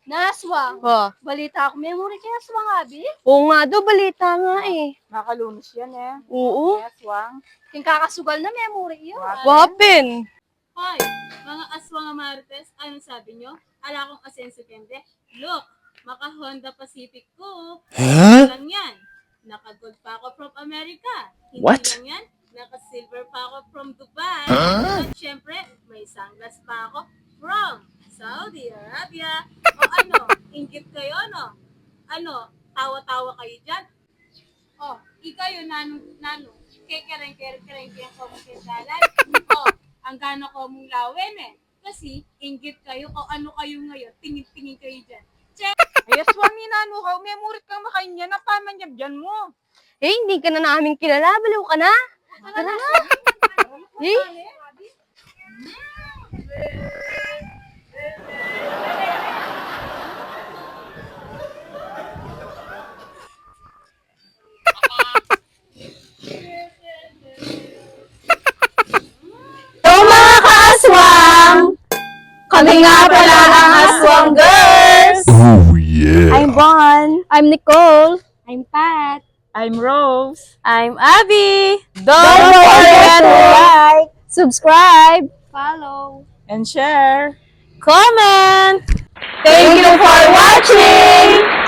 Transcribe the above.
Naswang. Oh. Balita ako, memory kaya aswang, Abi? Oo nga daw, balita nga eh. Makalunos yan eh. Oo. Aswang. Yung kakasugal na memory yun. What happened? Hoy, mga aswang marites, anong sabi nyo? Ala kong asenso kende? Look, maka Honda Pacific ko. Hindi lang yan. Naka-gold pa ako from America. Hindi lang yan. Naka-silver pa ako from Dubai. At syempre, may sunglass pa ako from Saudi Arabia. O ano, inggit kayo, no? Ano, tawa-tawa kayo dyan? O, ikayo, nano, kekereng-kereng ko mong kindalan. O, ang gana ko mong lawin eh. Kasi, inggit kayo o ano kayo ngayon, tingin-tingin kayo dyan. Ay, aswang ni Nano ka. Memory kang makain yan. Napamanyab dyan mo. Eh, hindi ka na namin kilala. Baliw ka na. Tara na. Eh? Mga kaaswang! Kami nga pala ang Aswang Girls! Oh yeah. I'm Bon. I'm Nicole. I'm Pat. I'm Rose. I'm Abby. Don't forget to like, subscribe. Follow. And share. comment. Thank you for watching!